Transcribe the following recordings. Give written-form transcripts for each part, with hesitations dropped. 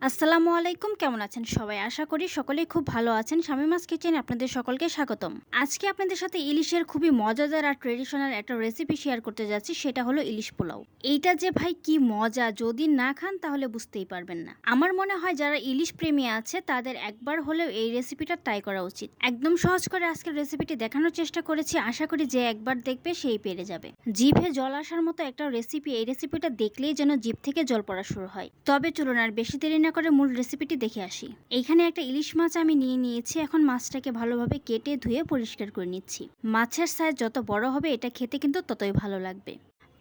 আসসালামু আলাইকুম, কেমন আছেন সবাই? আশা করি সকলেই খুব ভালো আছেন। শামীমাস কিচেনে আপনাদের সকলকে স্বাগতম। আজকে আপনাদের সাথে ইলিশের খুবই মজাদার আর ট্রেডিশনাল একটা রেসিপি শেয়ার করতে যাচ্ছি, সেটা হলো ইলিশ পোলাও। এইটা যে ভাই কি মজা, যদি না খান তাহলে বুঝতেই পারবেন না। আমার মনে হয় যারা ইলিশ প্রেমী আছে তাদের একবার হলেও এই রেসিপিটা ট্রাই করা উচিত। একদম সহজ করে আজকের রেসিপিটি দেখানোর চেষ্টা করেছি, আশা করি যে একবার দেখবে সেই পেরে যাবে। জিভে জল আসার মতো একটা রেসিপি, এই রেসিপিটা দেখলেই যেন জিভ থেকে জল পড়া শুরু হয়। তবে চলুন আর বেশি দেরি না করে মূল রেসিপিটি দেখে আসি। এইখানে একটা ইলিশ মাছ আমি নিয়ে নিয়েছি। এখন মাছটাকে ভালোভাবে কেটে ধুয়ে পরিষ্কার করে নিচ্ছি। মাছের সাইজ যত বড় হবে এটা খেতে কিন্তু ততই ভালো লাগবে।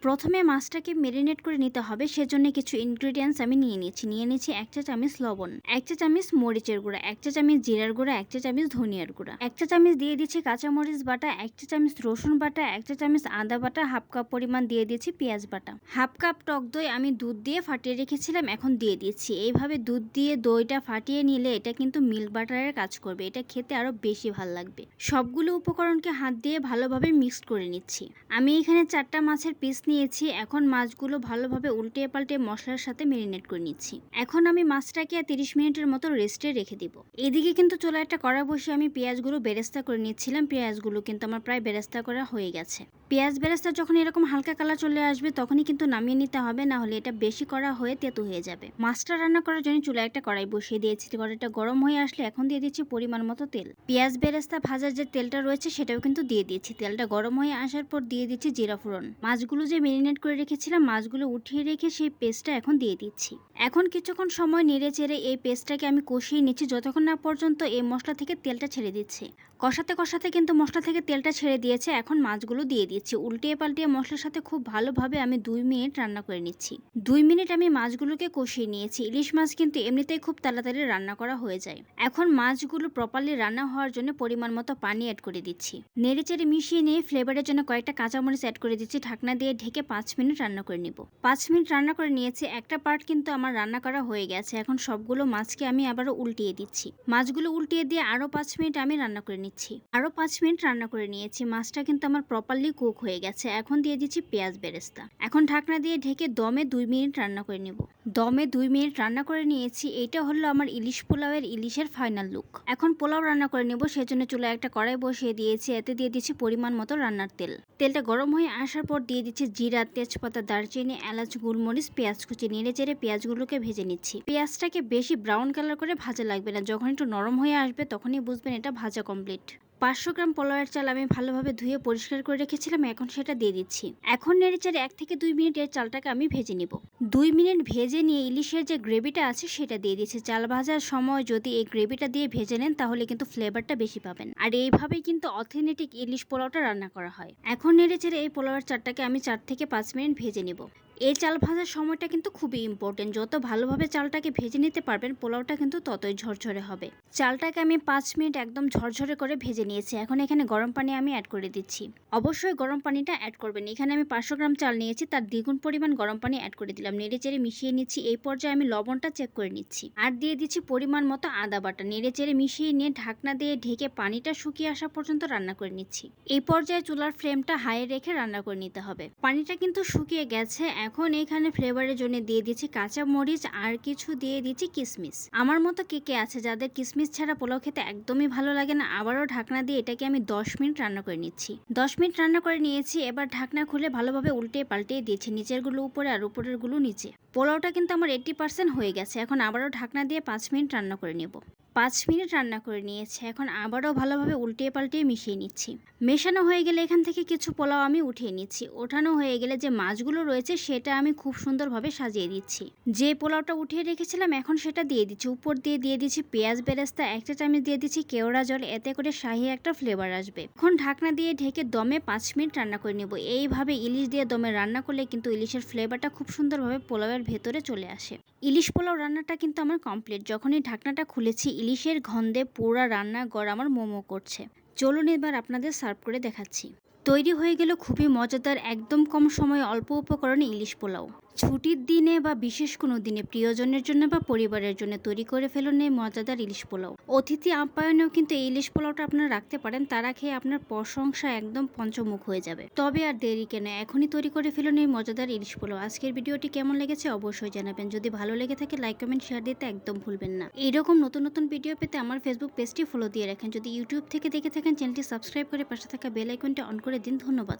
প্রথমে মাছটাকে মেরিনেট করে নিতে হবে, সেজন্য কিছু ইনগ্রেডিয়েন্টস আমি নিয়ে নিচ্ছি 1 চা চামচ লবণ, 1 চা চামচ মরিচের গুঁড়া, 1 চা চামচ জিরার গুঁড়া, 1 চা চামচ ধনিয়ার গুঁড়া, 1 চা চামচ দিয়ে দিচ্ছি কাঁচামরিচ বাটা, 1 চা চামচ রসুন বাটা, 1 চা চামচ আদা বাটা, হাফ কাপ পরিমাণ দিয়ে দিচ্ছি পেঁয়াজ বাটা, হাফ কাপ টক দই আমি দুধ দিয়ে ফাটিয়ে রেখেছিলাম, এখন দিয়ে দিচ্ছি। এইভাবে দুধ দিয়ে দইটা ফাটিয়ে নিলে এটা কিন্তু মিল্ক বাটারের কাজ করবে, এটা খেতে আরো বেশি ভালো লাগবে। সবগুলো উপকরণকে হাত দিয়ে ভালোভাবে মিক্সড করে নিচ্ছি। আমি এখানে 4টা মাছের পিস নিয়েছি। এখন মাছগুলো ভালোভাবে উল্টে পাল্টে মশলার সাথে মেরিনেট করে নিচ্ছি। এখন আমি মাছটাকে 30 মিনিটের মতো রেস্টে রেখে দিব। এদিকে কিন্তু চুলায় একটা কড়া বসিয়ে আমি পেঁয়াজগুলো বেরেস্তা করে নিচ্ছিলাম। পেঁয়াজগুলো কিন্তু আমার প্রায় বেরেস্তা করা হয়ে গেছে। পেঁয়াজ বেরেস্তা যখন এরকম হালকা কালার চলে আসবে তখনই কিন্তু নামিয়ে নিতে হবে, না হলে এটা বেশি করা হয়ে তেতো হয়ে যাবে। মাছটা রান্না করার জন্য চুলায় একটা কড়াই বসিয়ে দিয়েছি। কড়াইটা গরম হয়ে আসলে এখন দিয়ে দিচ্ছি পরিমাণ মতো তেল। পেঁয়াজ বেরেস্তা ভাজার যে তেলটা রয়েছে সেটাও কিন্তু দিয়ে দিয়েছি। তেলটা গরম হয়ে আসার পর দিয়ে দিচ্ছি জিরা ফোড়ন। মাছগুলো যে মেরিনেট করে রেখেছিলাম মাছগুলো উঠিয়ে রেখে সেই পেস্টটা এখন দিয়ে দিচ্ছি। এখন কিছুক্ষণ সময় নেড়ে চেড়ে এই পেস্টটাকে আমি কষিয়ে নিচ্ছি যতক্ষণ না পর্যন্ত এই মশলা থেকে তেলটা ছেড়ে দিচ্ছে। কষাতে কষাতে কিন্তু মশলা থেকে তেলটা ছেড়ে দিয়েছে। এখন মাছগুলো দিয়ে দিচ্ছি। উল্টিয়ে পাল্টিয়ে মশলার সাথে খুব ভালোভাবে আমি 2 মিনিট রান্না করে নিচ্ছি। 2 মিনিট আমি মাছগুলোকে কষিয়ে নিয়েছি। ইলিশ মাছ কিন্তু এমনিতেই খুব তাড়াতাড়ি রান্না করা হয়ে যায়। এখন মাছগুলো প্রপারলি রান্না হওয়ার জন্য পরিমাণ মতো পানি অ্যাড করে দিচ্ছি। নেড়ে চেড়ে মিশিয়ে নিয়ে ফ্লেভারের জন্য কয়েকটা কাঁচামরিচ অ্যাড করে দিচ্ছি। ঢাকনা দিয়ে ঢেকে 5 মিনিট রান্না করে নিব। 5 মিনিট রান্না করে নিয়েছি। একটা পার্ট কিন্তু আমার রান্না করা হয়ে গেছে। এখন সবগুলো মাছকে আমি আবারও উল্টিয়ে দিচ্ছি। মাছগুলো উল্টিয়ে দিয়ে আরো 5 মিনিট আমি রান্না করে নিচ্ছি। আরো 5 মিনিট রান্না করে নিয়েছি। মাছটা কিন্তু আমার প্রপারলি কুক হয়ে গেছে। এখন দিয়ে দিচ্ছি পেঁয়াজ বেরেস্তা। এখন ঢাকনা দিয়ে ঢেকে দমে 2 মিনিট রান্না করে নিব। দমে 2 মিনিট রান্না করে নিয়েছি। এটা হলো আমার ইলিশ পোলাওয়ের ইলিশের ফাইনাল লুক। এখন পোলাও রান্না করে নেব, সেজন্য চুলায় একটা কড়াই বসিয়ে দিয়েছি। এতে দিয়ে দিচ্ছি পরিমাণ মতো রান্নার তেল। তেলটা গরম হয়ে আসার পর দিয়ে দিচ্ছি জিরা, তেজপাতা, দারচিনি, এলাচ, গোলমরিচ, পেঁয়াজ কুচি। নেড়ে চেড়ে পেঁয়াজগুলোকে ভেজে নিচ্ছি। পেঁয়াজটাকে বেশি ব্রাউন কালার করে ভাজা লাগবে না, যখন একটু নরম হয়ে আসবে তখনই বুঝবেন এটা ভাজা কমপ্লিট। 500 গ্রাম পোলাওয়ের চাল আমি ভালোভাবে ধুয়ে পরিষ্কার করে রেখেছিলাম, এখন সেটা দিয়ে দিচ্ছি। এখন নেড়েচেড়ে 1 থেকে 2 মিনিট এর চালটাকে আমি ভেজে নিব। 2 মিনিট ভেজে নিয়ে ইলিশের যে গ্রেভিটা আছে সেটা দিয়ে দিচ্ছি। চাল ভাজার সময় যদি এই গ্রেভিটা দিয়ে ভেজে নেন তাহলে কিন্তু ফ্লেভারটা বেশি পাবেন। আর এইভাবেই কিন্তু অথেন্টিক ইলিশ পোলাওটা রান্না করা হয়। এখন নেড়েচেড়ে এই পোলাওয়ের চালটাকে আমি 4 থেকে 5 মিনিট ভেজে নিব। এই চাল ভাজার সময়টা কিন্তু খুবই ইম্পর্টেন্ট। যত ভালোভাবে চালটাকে ভেজে নিতে পারবেন পোলাওটা কিন্তু ততই ঝরঝরে হবে। চালটাকে আমি 5 মিনিট একদম ঝরঝরে করে ভেজে নিয়েছি। এখন এখানে গরম পানি আমি অ্যাড করে দিচ্ছি। অবশ্যই গরম পানিটা অ্যাড করবেন। এখানে আমি 500 গ্রাম চাল নিয়েছি, তার দ্বিগুণ পরিমাণ গরম পানি অ্যাড করে দিলাম। নেড়ে চেড়ে মিশিয়ে নিচ্ছি। এই পর্যায়ে আমি লবণটা চেক করে নিচ্ছি। আর দিয়ে দিচ্ছি পরিমাণ মতো আদা বাটা। নেড়ে চেড়ে মিশিয়ে নিয়ে ঢাকনা দিয়ে ঢেকে পানিটা শুকিয়ে আসা পর্যন্ত রান্না করে নিচ্ছি। এই পর্যায়ে চুলার ফ্লেমটা হাই রেখে রান্না করে নিতে হবে। পানিটা কিন্তু শুকিয়ে গেছে। এখন এখানে ফ্লেভারের জন্য দিয়ে দিচ্ছি কাঁচা মরিচ আর কিছু দিয়ে দিচ্ছি কিশমিশ। আমার মতো কে কে আছে যাদের কিশমিশ ছাড়া পোলাও খেতে একদমই ভালো লাগে না। আবারও ঢাকনা দিয়ে এটাকে আমি 10 মিনিট রান্না করে নিচ্ছি। 10 মিনিট রান্না করে নিয়েছি। এবার ঢাকনা খুলে ভালোভাবে উল্টে পাল্টে দিয়েছি। নিচের গুলো উপরে আর উপরের গুলো নিচে। পোলাওটা কিন্তু আমার 80% হয়ে গেছে। এখন আবারও ঢাকনা দিয়ে 5 মিনিট রান্না করে নেব। 5 মিনিট রান্না করে নিয়েছি। এখন আবারও ভালোভাবে উল্টিয়ে পাল্টিয়ে মিশিয়ে নিচ্ছি। মেশানো হয়ে গেলে এখান থেকে কিছু পোলাও আমি উঠিয়ে নিচ্ছি। ওঠানো হয়ে গেলে যে মাছগুলো রয়েছে সেটা আমি খুব সুন্দরভাবে সাজিয়ে দিচ্ছি। যে পোলাওটা উঠিয়ে রেখেছিলাম এখন সেটা দিয়ে দিচ্ছি। উপর দিয়ে দিয়ে দিচ্ছি পেঁয়াজ বেরেস্তা, 1 চা চামচ দিয়ে দিচ্ছি কেওড়া জল, এতে করে শাহি একটা ফ্লেভার আসবে। এখন ঢাকনা দিয়ে ঢেকে দমে 5 মিনিট রান্না করে নেব। এইভাবে ইলিশ দিয়ে দমে রান্না করলে কিন্তু ইলিশের ফ্লেভারটা খুব সুন্দরভাবে পোলাওয়ের ভেতরে চলে আসে। ইলিশ পোলাও রান্নাটা কিন্তু আমার কমপ্লিট। যখনই ঢাকনাটা খুলেছি ইলিশের গন্ধে পুরা রান্নাঘর আমার মোমো করছে। চলুন এবার আপনাদের সার্ভ করে দেখাচ্ছি। তৈরি হয়ে গেল খুবই মজাদার, একদম কম সময়ে অল্প উপকরণে ইলিশ পোলাও। ছুটির দিনে বা বিশেষ কোনো দিনে প্রিয়জনের জন্য বা পরিবারের জন্য তৈরি করে ফেলুন এই মজাদার ইলিশ পোলাও। অতিথি আপ্যায়নেও কিন্তু এই ইলিশ পোলাওটা আপনারা রাখতে পারেন, তারা খেয়ে আপনার প্রশংসা একদম পঞ্চমুখ হয়ে যাবে। তবে আর দেরি কেন, এখনই তৈরি করে ফেলুন এই মজাদার ইলিশ পোলাও। আজকের ভিডিওটি কেমন লেগেছে অবশ্যই জানাবেন। যদি ভালো লেগে থাকে লাইক কমেন্ট শেয়ার দিতে একদম ভুলবেন না। এইরকম নতুন নতুন ভিডিও পেতে আমার ফেসবুক পেজটি ফলো দিয়ে রাখেন। যদি ইউটিউব থেকে দেখে থাকেন চ্যানেলটি সাবস্ক্রাইব করে পাশে থাকা বেল আইকনটি অন করে দিন। ধন্যবাদ।